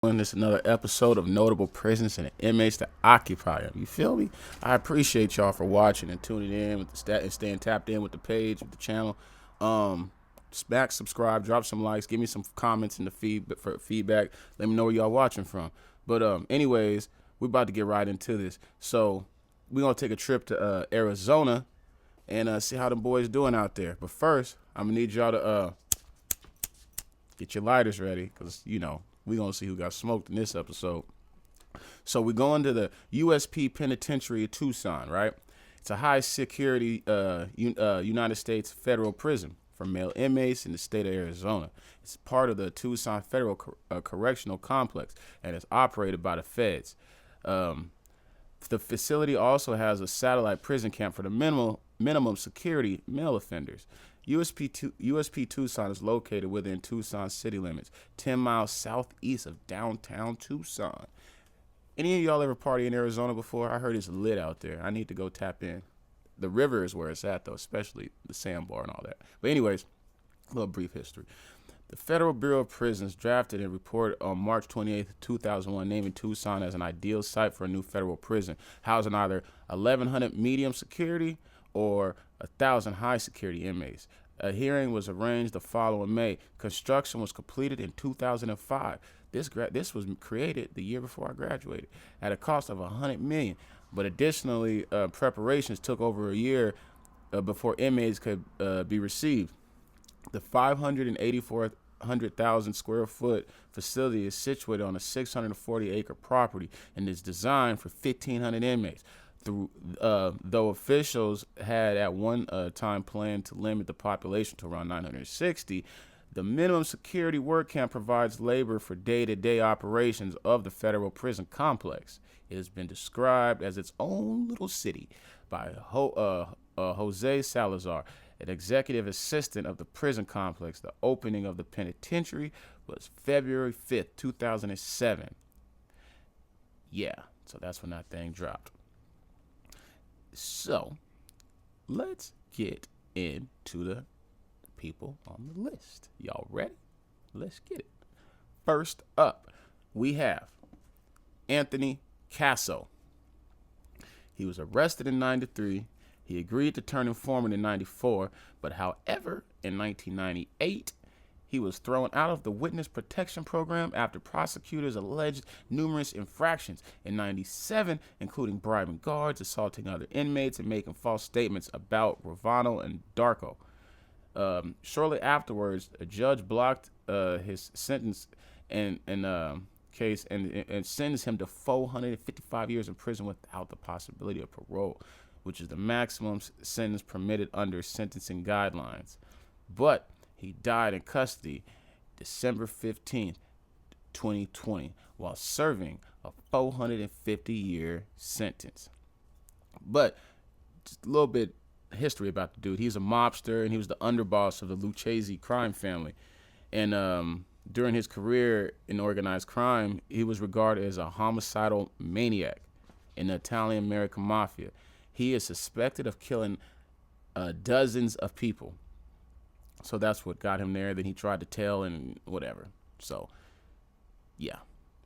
This another episode of Notable Prisons and Inmates that Occupy them. You feel me? I appreciate y'all for watching and tuning in with the stat and staying tapped in with the page, with the channel. Smack subscribe, drop some likes, give me some comments in the feedback. Let me know where y'all watching from. But anyways, we're about to get right into this. So we're gonna take a trip to Arizona and see how the boys doing out there. But first, I'm gonna need y'all to get your lighters ready, because we're going to see who got smoked in this episode. So we're going to the USP Penitentiary of Tucson, right? It's a high security United States federal prison for male inmates in the state of Arizona. It's part of the Tucson Federal Correctional Complex, and it's operated by the feds. The facility also has a satellite prison camp for the minimum security male offenders. USP Tucson is located within Tucson city limits, 10 miles southeast of downtown Tucson. Any of y'all ever party in Arizona before? I heard it's lit out there. I need to go tap in. The river is where it's at, though, especially the sandbar and all that. But anyways, a little brief history. The Federal Bureau of Prisons drafted a report on March 28, 2001, naming Tucson as an ideal site for a new federal prison, housing either 1,100 medium security or 1,000 high security inmates. A hearing was arranged the following May. Construction was completed in 2005. This was created the year before I graduated at a cost of $100 million. But additionally, preparations took over a year before inmates could be received. The 584,000 square foot facility is situated on a 640 acre property and is designed for 1,500 inmates. Though officials had at one time planned to limit the population to around 960, the minimum security work camp provides labor for day-to-day operations of the federal prison complex. It has been described as its own little city by Jose Salazar, an executive assistant of the prison complex. The opening of the penitentiary was February 5th, 2007. Yeah, so that's when that thing dropped. So, let's get into the people on the list. Y'all ready? Let's get it. First up, we have Anthony Casso. He was arrested in 93. He agreed to turn informant in 94, but however, in 1998, he was thrown out of the witness protection program after prosecutors alleged numerous infractions in 97, including bribing guards, assaulting other inmates, and making false statements about Ravano and Darko. Shortly afterwards, a judge blocked his sentence and sentenced him to 455 years in prison without the possibility of parole, which is the maximum sentence permitted under sentencing guidelines. But he died in custody December 15th, 2020, while serving a 450-year sentence. But just a little bit of history about the dude. He's a mobster, and he was the underboss of the Lucchese crime family. And during his career in organized crime, he was regarded as a homicidal maniac in the Italian-American mafia. He is suspected of killing dozens of people. So that's what got him there. Then he tried to tell and whatever. So, yeah,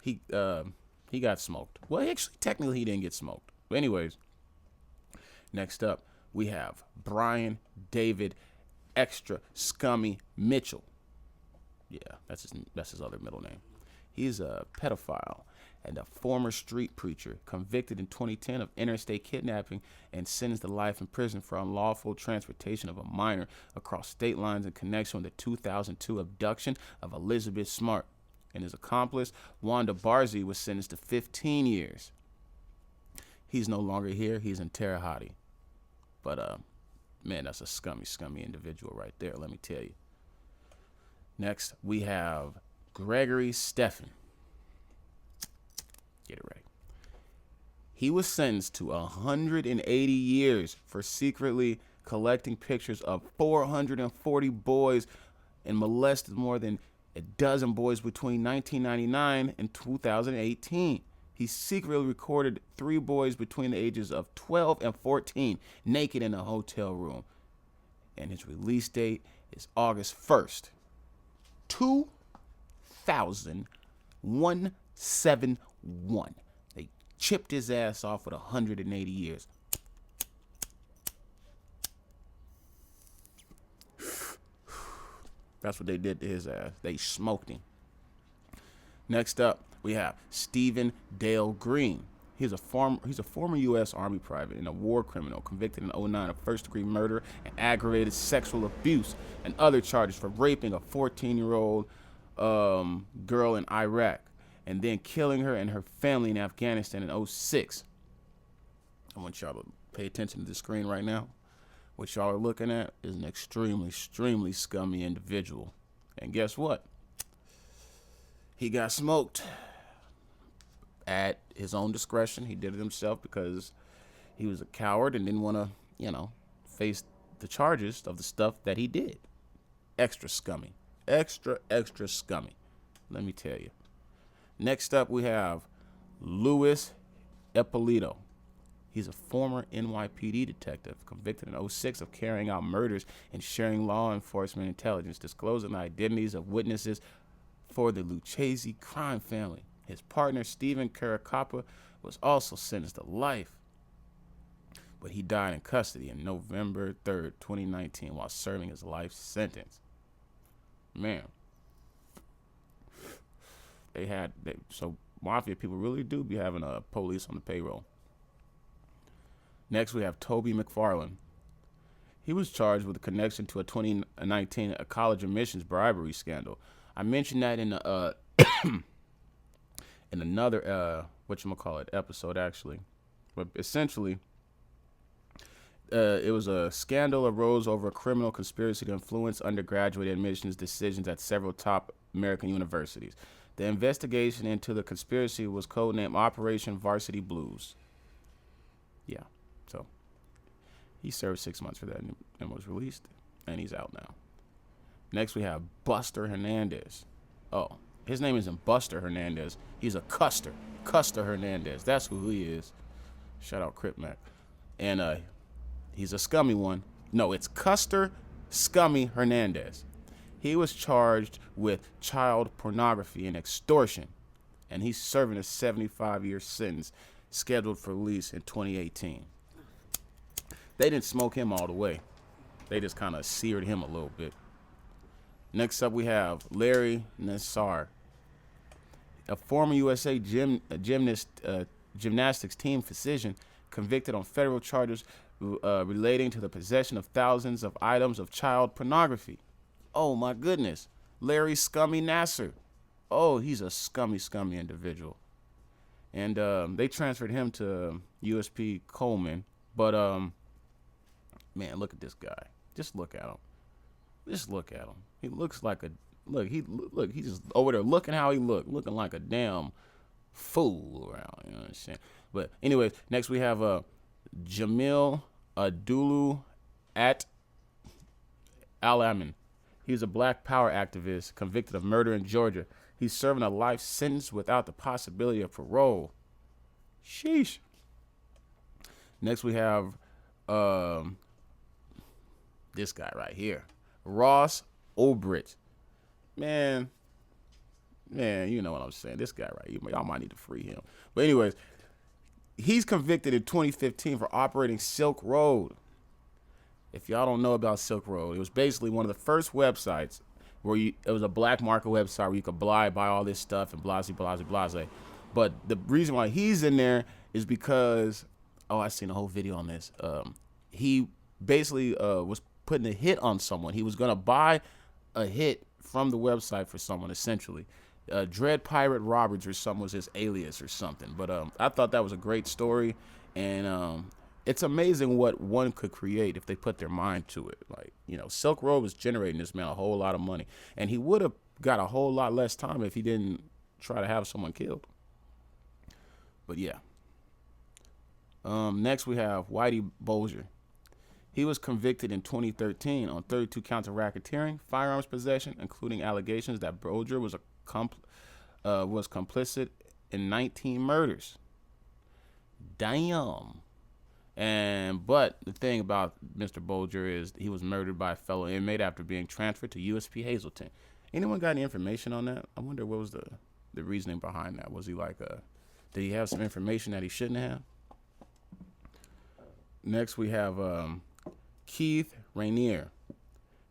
he got smoked. Well, actually, technically, he didn't get smoked. But anyways, next up, we have Brian David Extra Scummy Mitchell. Yeah, that's his other middle name. He's a pedophile and a former street preacher, convicted in 2010 of interstate kidnapping and sentenced to life in prison for unlawful transportation of a minor across state lines in connection with the 2002 abduction of Elizabeth Smart. And his accomplice, Wanda Barzee, was sentenced to 15 years. He's no longer here. He's in Terre Haute. But, man, that's a scummy individual right there, let me tell you. Next, we have Gregory Steffen. Get it right. He was sentenced to 180 years for secretly collecting pictures of 440 boys and molested more than a dozen boys between 1999 and 2018. He secretly recorded 3 boys between the ages of 12 and 14 naked in a hotel room. And his release date is August 1st, 2001 7-1. They chipped his ass off with 180 years. That's what they did to his ass. They smoked him. Next up, we have Stephen Dale Green. He's a former U.S. Army private and a war criminal convicted in 2009 of first-degree murder and aggravated sexual abuse and other charges for raping a 14-year-old girl in Iraq and then killing her and her family in Afghanistan in 2006. I want y'all to pay attention to the screen right now. What y'all are looking at is an extremely, extremely scummy individual. And guess what? He got smoked at his own discretion. He did it himself because he was a coward and didn't want to, face the charges of the stuff that he did. Extra scummy. Extra, extra scummy. Let me tell you. Next up, we have Louis Ippolito. He's a former NYPD detective convicted in 2006 of carrying out murders and sharing law enforcement intelligence, disclosing the identities of witnesses for the Lucchese crime family. His partner, Stephen Caracappa, was also sentenced to life, but he died in custody on November 3rd, 2019, while serving his life sentence. Man. So mafia people really do be having police on the payroll. Next, we have Toby McFarland. He was charged with a connection to a 2019 college admissions bribery scandal. I mentioned that in in another episode actually, but essentially, it was a scandal arose over a criminal conspiracy to influence undergraduate admissions decisions at several top American universities. The investigation into the conspiracy was codenamed Operation Varsity Blues. Yeah. So he served 6 months for that and was released, and he's out now. Next, we have Buster Hernandez. Oh, his name isn't Buster Hernandez. He's a Custer. Custer Hernandez. That's who he is. Shout out Crip Mac. And he's a scummy one. No, it's Custer Scummy Hernandez. He was charged with child pornography and extortion, and he's serving a 75-year sentence scheduled for release in 2018. They didn't smoke him all the way. They just kind of seared him a little bit. Next up, we have Larry Nassar, a former USA gymnastics team physician convicted on federal charges relating to the possession of thousands of items of child pornography. Oh, my goodness. Larry Scummy Nassar. Oh, he's a scummy, scummy individual. And they transferred him to USP Coleman. But, man, look at this guy. Just look at him. Just look at him. He looks like he's just over there looking how he looking like a damn fool around, you know what I'm saying? But anyways, next we have Jamil Adulu at Alamin. He's a Black Power activist convicted of murder in Georgia. He's serving a life sentence without the possibility of parole. Sheesh. Next we have this guy right here, Ross Ulbricht. Man, you know what I'm saying. This guy right here, y'all might need to free him. But anyways, he's convicted in 2015 for operating Silk Road. If y'all don't know about Silk Road, it was basically one of the first websites where it was a black market website where you could buy all this stuff and blase. But the reason why he's in there is because, I seen a whole video on this. He basically was putting a hit on someone. He was going to buy a hit from the website for someone, essentially. Dread Pirate Roberts or something was his alias or something. But I thought that was a great story. And it's amazing what one could create if they put their mind to it. Like, Silk Road was generating this man a whole lot of money. And he would have got a whole lot less time if he didn't try to have someone killed. But yeah. Next we have Whitey Bulger. He was convicted in 2013 on 32 counts of racketeering, firearms possession, including allegations that Bulger was complicit in 19 murders. Damn. But the thing about Mr. Bulger is he was murdered by a fellow inmate after being transferred to USP Hazleton. Anyone got any information on that? I wonder what was the the reasoning behind that? Was he like did he have some information that he shouldn't have? Next, we have Keith Rainier.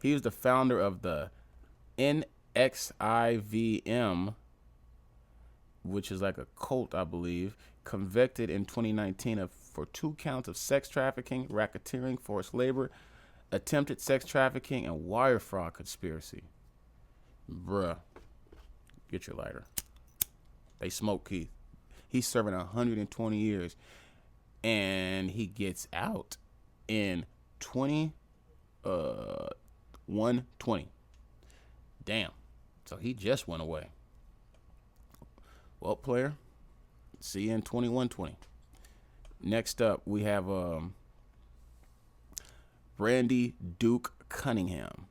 He was the founder of the NXIVM, which is like a cult, I believe, convicted in 2019 for 2 counts of sex trafficking, racketeering, forced labor, attempted sex trafficking, and wire fraud conspiracy. Bruh, get your lighter. They smoke Keith. He's serving 120 years, and he gets out in 120. Damn. So he just went away. Well, player, see you in 2120. Next up, we have Randy Duke Cunningham,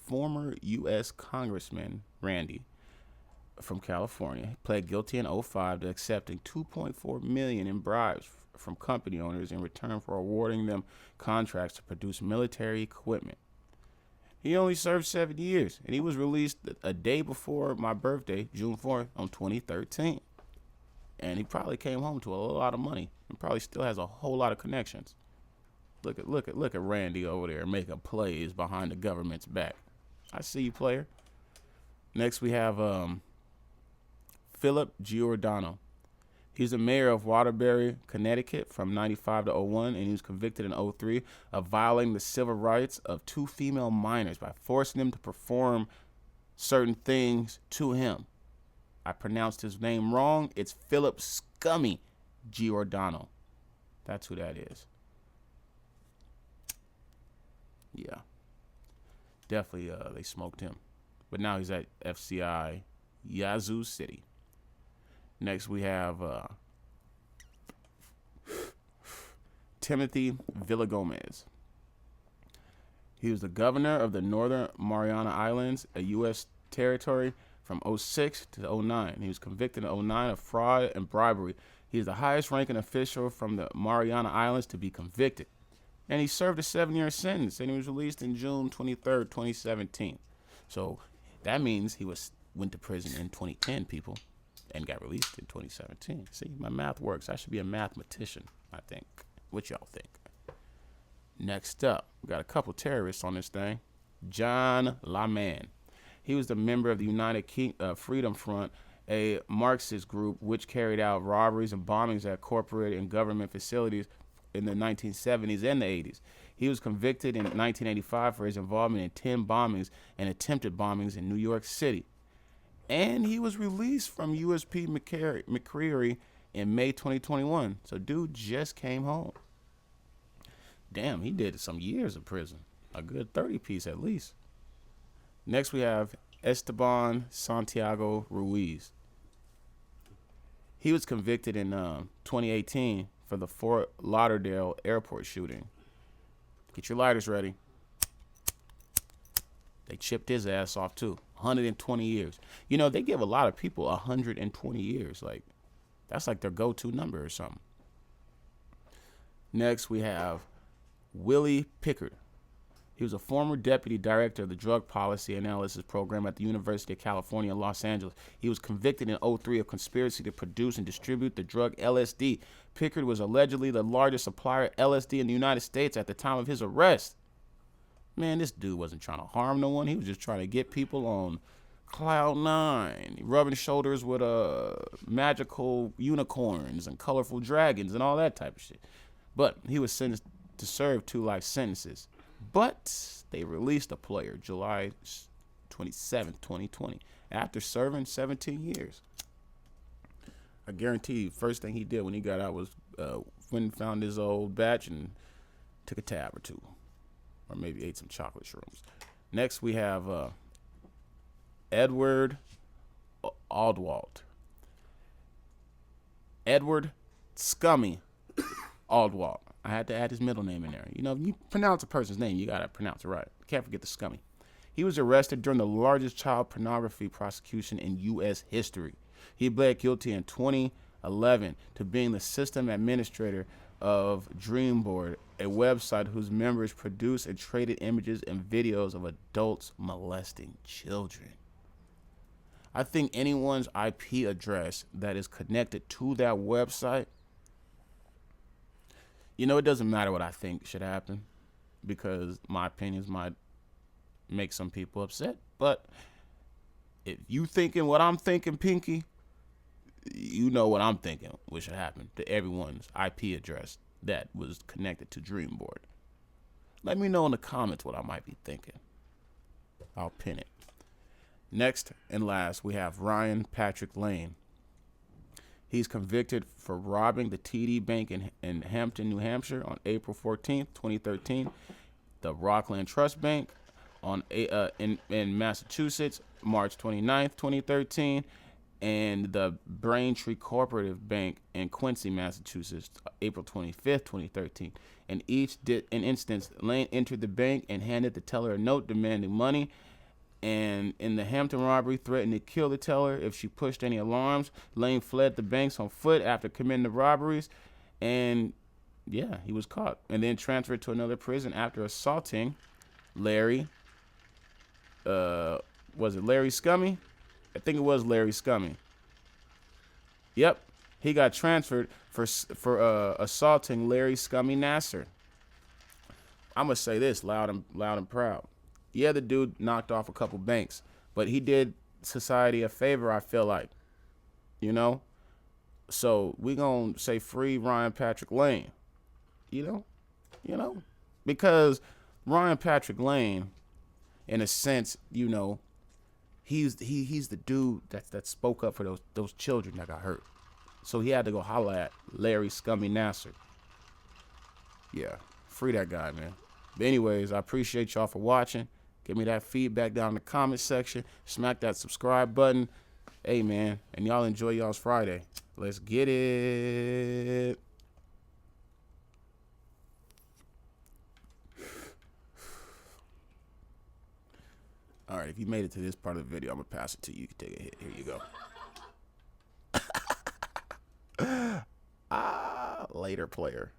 former U.S. Congressman Randy from California. He pled guilty in 2005 to accepting $2.4 million in bribes from company owners in return for awarding them contracts to produce military equipment. He only served 7 years, and he was released a day before my birthday, June 4th, on 2013. And he probably came home to a lot of money and probably still has a whole lot of connections. Look at Randy over there making plays behind the government's back. I see you, player. Next, we have Philip Giordano. He's the mayor of Waterbury, Connecticut from 95 to 01, and he was convicted in 03 of violating the civil rights of 2 female minors by forcing them to perform certain things to him. I pronounced his name wrong. It's Philip Scummy Giordano. That's who that is. Yeah. Definitely they smoked him. But now he's at FCI Yazoo City. Next, we have Timothy Villagomez. He was the governor of the Northern Mariana Islands, a U.S. territory, from 2006 to 2009. He was convicted in 2009 of fraud and bribery. He is the highest-ranking official from the Mariana Islands to be convicted. And he served a 7-year sentence, and he was released in June 23rd, 2017. So that means he went to prison in 2010, people, and got released in 2017. See, my math works. I should be a mathematician, I think. What y'all think? Next up, we got a couple terrorists on this thing. John LaManne. He was the member of the United Freedom Front, a Marxist group which carried out robberies and bombings at corporate and government facilities in the 1970s and the 80s. He was convicted in 1985 for his involvement in 10 bombings and attempted bombings in New York City. And he was released from USP McCreary in May 2021. So dude just came home. Damn, he did some years of prison. A good 30-piece at least. Next we have Esteban Santiago Ruiz. He was convicted in 2018 for the Fort Lauderdale airport shooting. Get your lighters ready. They chipped his ass off too. 120 years. You know, they give a lot of people 120 years. Like, that's like their go-to number or something. Next, we have Willie Pickard. He was a former deputy director of the Drug Policy Analysis Program at the University of California in Los Angeles. He was convicted in 2003 of conspiracy to produce and distribute the drug LSD. Pickard was allegedly the largest supplier of LSD in the United States at the time of his arrest. Man, this dude wasn't trying to harm no one. He was just trying to get people on cloud nine, rubbing shoulders with magical unicorns and colorful dragons and all that type of shit. But he was sentenced to serve 2 life sentences. But they released a player July 27th, 2020, after serving 17 years. I guarantee you, first thing he did when he got out was went and found his old batch and took a tab or 2. Or maybe ate some chocolate shrooms. Next, we have Edward Aldwalt. Edward Scummy Aldwalt. I had to add his middle name in there. You know, you pronounce a person's name, you got to pronounce it right. Can't forget the Scummy. He was arrested during the largest child pornography prosecution in U.S. history. He pled guilty in 2011 to being the system administrator of Dreamboard, a website whose members produced and traded images and videos of adults molesting children. I think anyone's IP address that is connected to that website, you know, it doesn't matter what I think should happen because my opinions might make some people upset. But if you thinking what I'm thinking, Pinky, you know what I'm thinking what should happen to everyone's IP address that was connected to Dreamboard. Let me know in the comments what I might be thinking. I'll pin it. Next and last, we have Ryan Patrick Lane. He's convicted for robbing the TD Bank in Hampton, New Hampshire on April 14th, 2013, the Rockland Trust Bank in Massachusetts, March 29th, 2013, and the Braintree Cooperative Bank in Quincy, Massachusetts, April 25th, 2013. In each instance, Lane entered the bank and handed the teller a note demanding money, and in the Hampton robbery, threatened to kill the teller if she pushed any alarms. Lane fled the banks on foot after committing the robberies, and yeah, he was caught, and then transferred to another prison after assaulting Larry. Was it Larry Scummy? I think it was Larry Scummy. Yep, he got transferred for assaulting Larry Scummy Nasser. I'm gonna say this loud and proud. Yeah, the dude knocked off a couple banks, but he did society a favor, I feel like. You know? So we gonna say free Ryan Patrick Lane. You know? Because Ryan Patrick Lane, in a sense, you know, he's the dude that spoke up for those children that got hurt. So he had to go holler at Larry Scummy Nasser. Yeah, free that guy, man. But anyways, I appreciate y'all for watching. Give me that feedback down in the comment section. Smack that subscribe button. Hey, man. And y'all enjoy y'all's Friday. Let's get it. All right, if you made it to this part of the video, I'm going to pass it to you. You can take a hit. Here you go. Later, player.